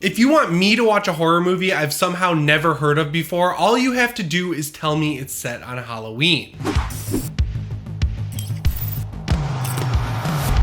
If you want me to watch a horror movie I've somehow never heard of before, all you have to do is tell me it's set on Halloween.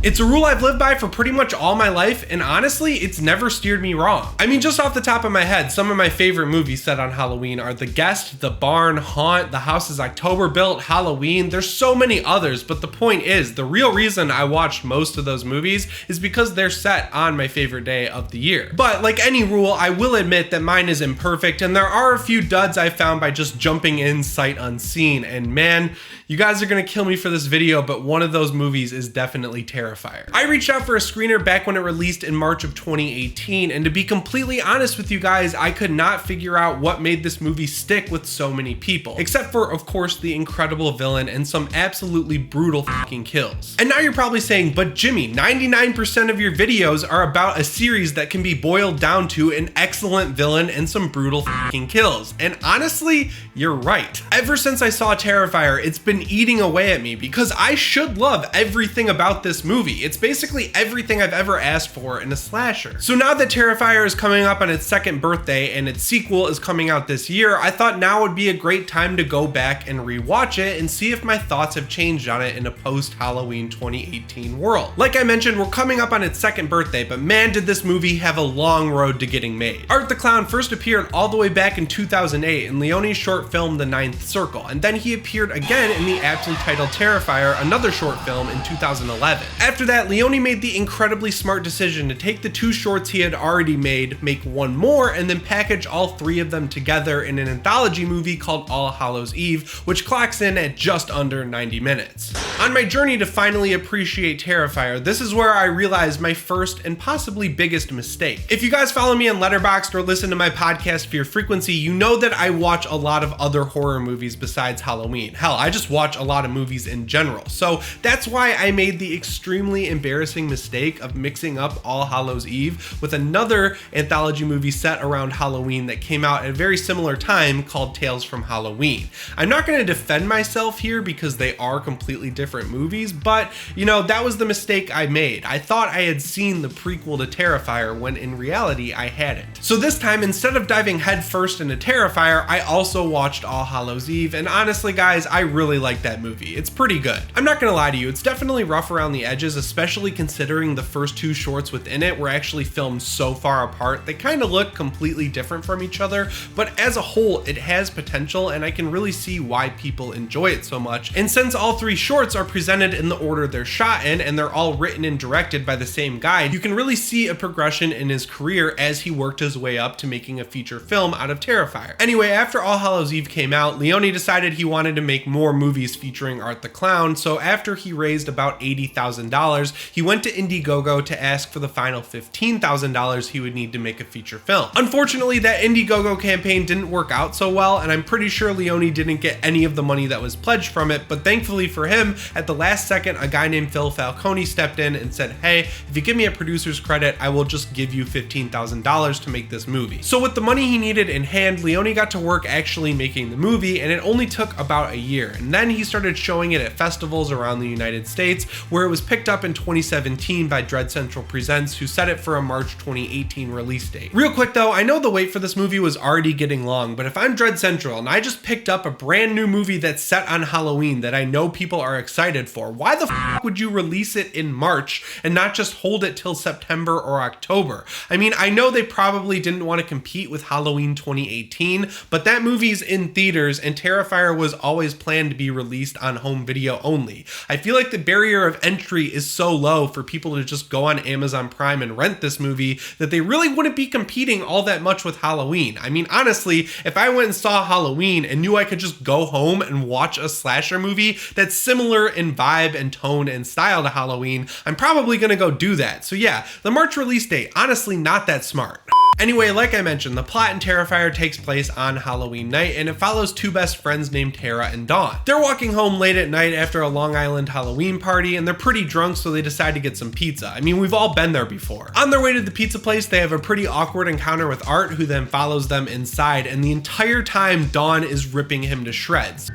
It's a rule I've lived by for pretty much all my life, and honestly, it's never steered me wrong. I mean, just off the top of my head, some of my favorite movies set on Halloween are The Guest, The Barn, Haunt, The House is October Built, Halloween. There's so many others, but the point is, the real reason I watched most of those movies is because they're set on my favorite day of the year. But like any rule, I will admit that mine is imperfect, and there are a few duds I found by just jumping in sight unseen, and man, you guys are gonna kill me for this video, but one of those movies is definitely Terrifier. I reached out for a screener back when it released in March of 2018, and to be completely honest with you guys, I could not figure out what made this movie stick with so many people, except for, of course, the incredible villain and some absolutely brutal fucking kills. And now you're probably saying, but Jimmy, 99% of your videos are about a series that can be boiled down to an excellent villain and some brutal fucking kills. And honestly, you're right. Ever since I saw Terrifier, it's been eating away at me because I should love everything about this movie. It's basically everything I've ever asked for in a slasher. So now that Terrifier is coming up on its second birthday and its sequel is coming out this year, I thought now would be a great time to go back and rewatch it and see if my thoughts have changed on it in a post-Halloween 2018 world. Like I mentioned, we're coming up on its second birthday, but man, did this movie have a long road to getting made. Art the Clown first appeared all the way back in 2008 in Leone's short film The Ninth Circle, and then he appeared again in the aptly titled Terrifier, another short film, in 2011. After that, Leone made the incredibly smart decision to take the two shorts he had already made, make one more, and then package all three of them together in an anthology movie called All Hallows Eve, which clocks in at just under 90 minutes. On my journey to finally appreciate Terrifier, this is where I realized my first and possibly biggest mistake. If you guys follow me on Letterboxd or listen to my podcast Fear Frequency, you know that I watch a lot of other horror movies besides Halloween. Hell, I just watch a lot of movies in general. So that's why I made the extremely embarrassing mistake of mixing up All Hallows Eve with another anthology movie set around Halloween that came out at a very similar time called Tales from Halloween. I'm not going to defend myself here because they are completely different movies, but you know, that was the mistake I made. I thought I had seen the prequel to Terrifier when in reality I hadn't. So this time, instead of diving headfirst into Terrifier, I also watched All Hallows Eve, and honestly guys, I really like that movie. It's pretty good. I'm not gonna lie to you, it's definitely rough around the edges, especially considering the first two shorts within it were actually filmed so far apart. They kind of look completely different from each other, but as a whole, it has potential, and I can really see why people enjoy it so much. And since all three shorts are presented in the order they're shot in, and they're all written and directed by the same guy, you can really see a progression in his career as he worked his way up to making a feature film out of Terrifier. Anyway, after All Hallows Eve came out, Leone decided he wanted to make more movies featuring Art the Clown, so after he raised about $80,000, he went to Indiegogo to ask for the final $15,000 he would need to make a feature film. Unfortunately, that Indiegogo campaign didn't work out so well, and I'm pretty sure Leone didn't get any of the money that was pledged from it, but thankfully for him, at the last second, a guy named Phil Falcone stepped in and said, hey, if you give me a producer's credit, I will just give you $15,000 to make this movie. So with the money he needed in hand, Leone got to work actually making the movie, and it only took about a year. And then he started showing it at festivals around the United States, where it was picked up in 2017 by Dread Central Presents, who set it for a March 2018 release date. Real quick though, I know the wait for this movie was already getting long, but if I'm Dread Central and I just picked up a brand new movie that's set on Halloween that I know people are excited for, why the f would you release it in March and not just hold it till September or October? I mean, I know they probably didn't want to compete with Halloween 2018, but that movie's in theaters and Terrifier was always planned to be released on home video only. I feel like the barrier of entry is so low for people to just go on Amazon Prime and rent this movie that they really wouldn't be competing all that much with Halloween. I mean, honestly, if I went and saw Halloween and knew I could just go home and watch a slasher movie that's similar in vibe and tone and style to Halloween, I'm probably gonna go do that. So yeah, the March release date, honestly not that smart. Anyway, like I mentioned, the plot in Terrifier takes place on Halloween night, and it follows two best friends named Tara and Dawn. They're walking home late at night after a Long Island Halloween party, and they're pretty drunk, so they decide to get some pizza. I mean, we've all been there before. On their way to the pizza place, they have a pretty awkward encounter with Art, who then follows them inside, and the entire time, Dawn is ripping him to shreds.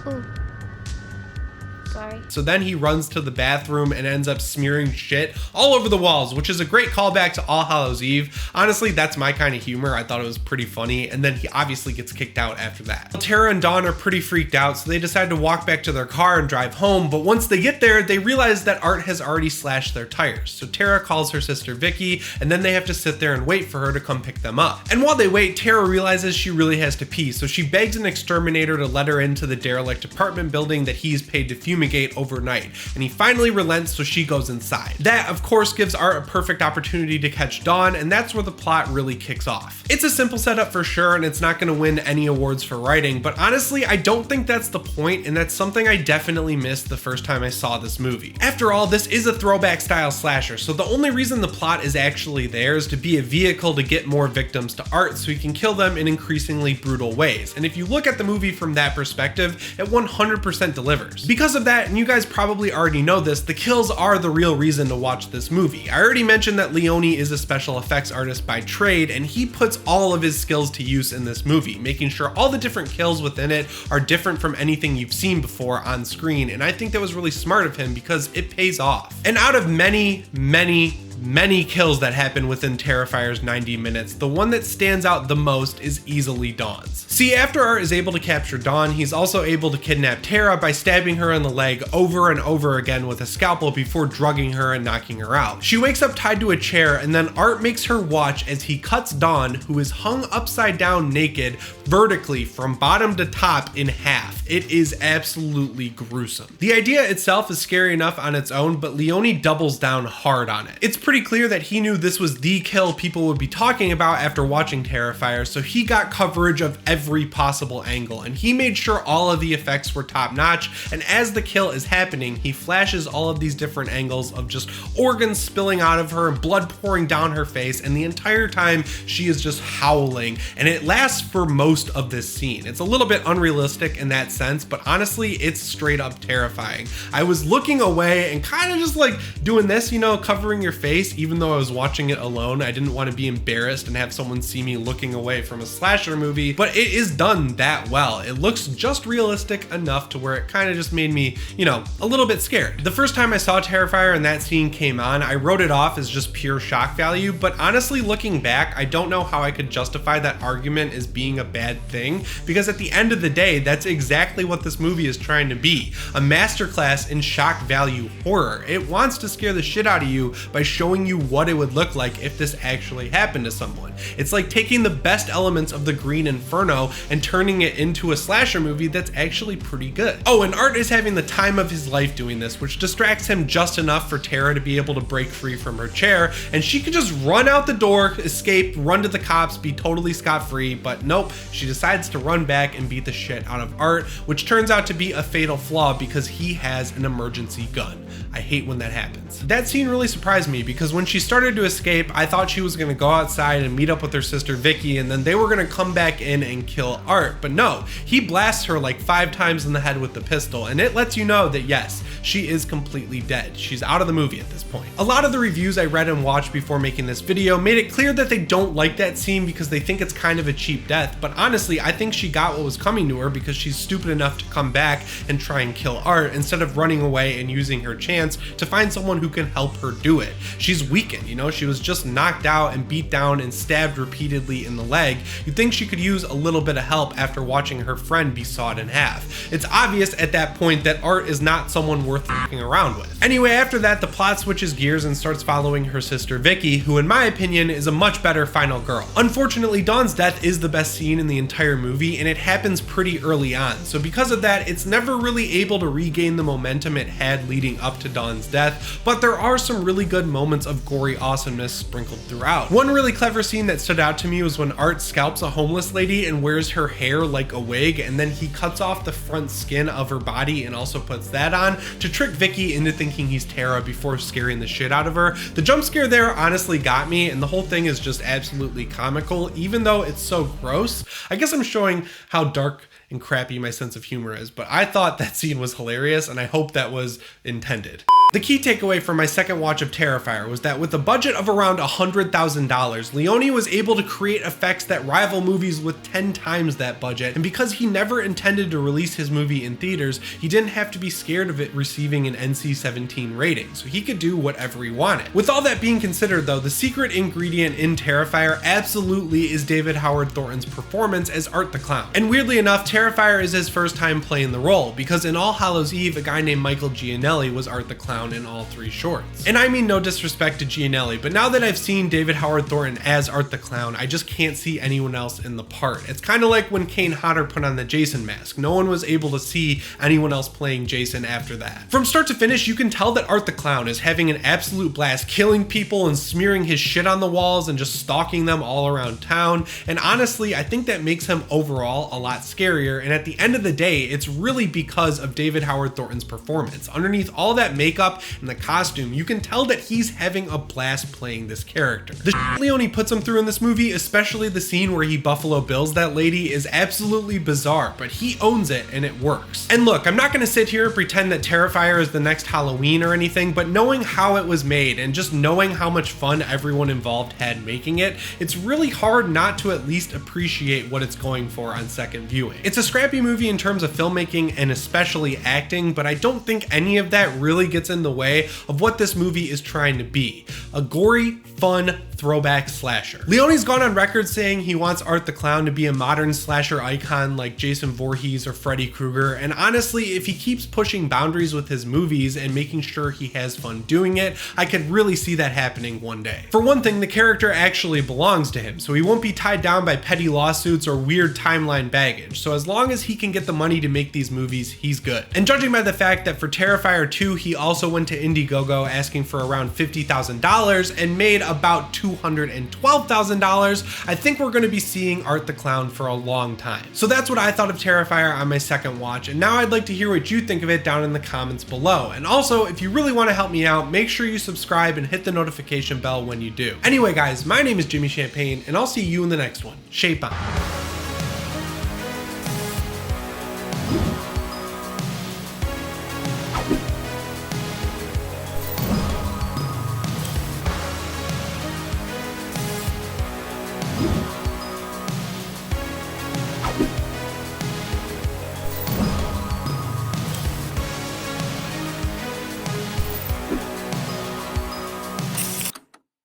Ooh. Sorry. So then he runs to the bathroom and ends up smearing shit all over the walls, which is a great callback to All Hallows Eve. Honestly, that's my kind of humor. I thought it was pretty funny, and then he obviously gets kicked out after that. Tara and Dawn are pretty freaked out, so they decide to walk back to their car and drive home, but once they get there, they realize that Art has already slashed their tires. So Tara calls her sister Vicky, and then they have to sit there and wait for her to come pick them up. And while they wait, Tara realizes she really has to pee, so she begs an exterminator to let her into the derelict apartment building that he's paid to fumigate overnight, and he finally relents, so she goes inside. That, of course, gives Art a perfect opportunity to catch Dawn, and that's where the plot really kicks off. It's a simple setup for sure, and it's not going to win any awards for writing, but honestly, I don't think that's the point, and that's something I definitely missed the first time I saw this movie. After all, this is a throwback style slasher, so the only reason the plot is actually there is to be a vehicle to get more victims to Art so he can kill them in increasingly brutal ways. And if you look at the movie from that perspective, it 100% delivers. Because of that, and you guys probably already know this, the kills are the real reason to watch this movie. I already mentioned that Leone is a special effects artist by trade, and he puts all of his skills to use in this movie, making sure all the different kills within it are different from anything you've seen before on screen, and I think that was really smart of him because it pays off. And out of many kills that happen within Terrifier's 90 minutes, the one that stands out the most is easily Dawn's. See, after Art is able to capture Dawn, he's also able to kidnap Tara by stabbing her in the leg over and over again with a scalpel before drugging her and knocking her out. She wakes up tied to a chair, and then Art makes her watch as he cuts Dawn, who is hung upside down naked, vertically from bottom to top in half. It is absolutely gruesome. The idea itself is scary enough on its own, but Leone doubles down hard on it. It's pretty clear that he knew this was the kill people would be talking about after watching Terrifier, so he got coverage of every possible angle, and he made sure all of the effects were top notch, and as the kill is happening, he flashes all of these different angles of just organs spilling out of her and blood pouring down her face, and the entire time she is just howling, and it lasts for most of this scene. It's a little bit unrealistic in that sense, but honestly, it's straight up terrifying. I was looking away and kind of just like doing this, you know, covering your face, even though I was watching it alone. I didn't want to be embarrassed and have someone see me looking away from a slasher movie, but it is done that well. It looks just realistic enough to where it kind of just made me, you know, a little bit scared. The first time I saw Terrifier and that scene came on, I wrote it off as just pure shock value, but honestly, looking back, I don't know how I could justify that argument as being a bad thing, because at the end of the day, that's exactly what this movie is trying to be, a masterclass in shock value horror. It wants to scare the shit out of you by showing you what it would look like if this actually happened to someone. It's like taking the best elements of the Green Inferno and turning it into a slasher movie that's actually pretty good. Oh, and Art is having the time of his life doing this, which distracts him just enough for Tara to be able to break free from her chair, and she could just run out the door, escape, run to the cops, be totally scot-free, but nope, she decides to run back and beat the shit out of Art, which turns out to be a fatal flaw because he has an emergency gun. I hate when that happens. That scene really surprised me because when she started to escape, I thought she was gonna go outside and meet up with her sister Vicky, and then they were gonna come back in and kill Art, but no, he blasts her like 5 times in the head with the pistol, and it lets you know that yes, she is completely dead. She's out of the movie at this point. A lot of the reviews I read and watched before making this video made it clear that they don't like that scene because they think it's kind of a cheap death, but honestly, I think she got what was coming to her because she's stupid enough to come back and try and kill Art instead of running away and using her chance to find someone who can help her do it. She's weakened, you know, she was just knocked out and beat down and stabbed repeatedly in the leg. You'd think she could use a little bit of help after watching her friend be sawed in half. It's obvious at that point that Art is not someone worth fucking around with. Anyway, after that, the plot switches gears and starts following her sister Vicky, who in my opinion is a much better final girl. Unfortunately, Dawn's death is the best scene in the entire movie, and it happens pretty early on, so because of that, it's never really able to regain the momentum it had leading up to Dawn's death, but there are some really good moments of gory awesomeness sprinkled throughout. One really clever scene that stood out to me was when Art scalps a homeless lady and wears her hair like a wig, and then he cuts off the front skin of her body and also puts that on to trick Vicky into thinking he's Tara before scaring the shit out of her. The jump scare there honestly got me, and the whole thing is just absolutely comical, even though it's so gross. I guess I'm showing how dark and crappy my sense of humor is, but I thought that scene was hilarious, and I hope that was intended. The key takeaway from my second watch of Terrifier was that with a budget of around $100,000, Leone was able to create effects that rival movies with 10 times that budget, and because he never intended to release his movie in theaters, he didn't have to be scared of it receiving an NC-17 rating, so he could do whatever he wanted. With all that being considered though, the secret ingredient in Terrifier absolutely is David Howard Thornton's performance as Art the Clown. And weirdly enough, Terrifier is his first time playing the role, because in All Hallows Eve, a guy named Michael Gianelli was Art the Clown in all 3 shorts. And I mean no disrespect to Gianelli, but now that I've seen David Howard Thornton as Art the Clown, I just can't see anyone else in the part. It's kind of like when Kane Hodder put on the Jason mask. No one was able to see anyone else playing Jason after that. From start to finish, you can tell that Art the Clown is having an absolute blast killing people and smearing his shit on the walls and just stalking them all around town. And honestly, I think that makes him overall a lot scarier. And at the end of the day, it's really because of David Howard Thornton's performance. Underneath all that makeup and the costume, you can tell that he's having a blast playing this character. The shit Leone puts him through in this movie, especially the scene where he Buffalo Bills that lady, is absolutely bizarre, but he owns it and it works. And look, I'm not gonna sit here and pretend that Terrifier is the next Halloween or anything, but knowing how it was made and just knowing how much fun everyone involved had making it, it's really hard not to at least appreciate what it's going for on second viewing. It's a scrappy movie in terms of filmmaking and especially acting, but I don't think any of that really gets in the way of what this movie is trying to be. A gory, fun, throwback slasher. Leone's gone on record saying he wants Art the Clown to be a modern slasher icon like Jason Voorhees or Freddy Krueger, and honestly, if he keeps pushing boundaries with his movies and making sure he has fun doing it, I could really see that happening one day. For one thing, the character actually belongs to him, so he won't be tied down by petty lawsuits or weird timeline baggage, so as long as he can get the money to make these movies, he's good. And judging by the fact that for Terrifier 2, he also went to Indiegogo asking for around $50,000 and made about $212,000, I think we're going to be seeing Art the Clown for a long time. So that's what I thought of Terrifier on my second watch, and now I'd like to hear what you think of it down in the comments below. And also, if you really want to help me out, make sure you subscribe and hit the notification bell when you do. Anyway guys, my name is Jimmy Champane, and I'll see you in the next one. Champane.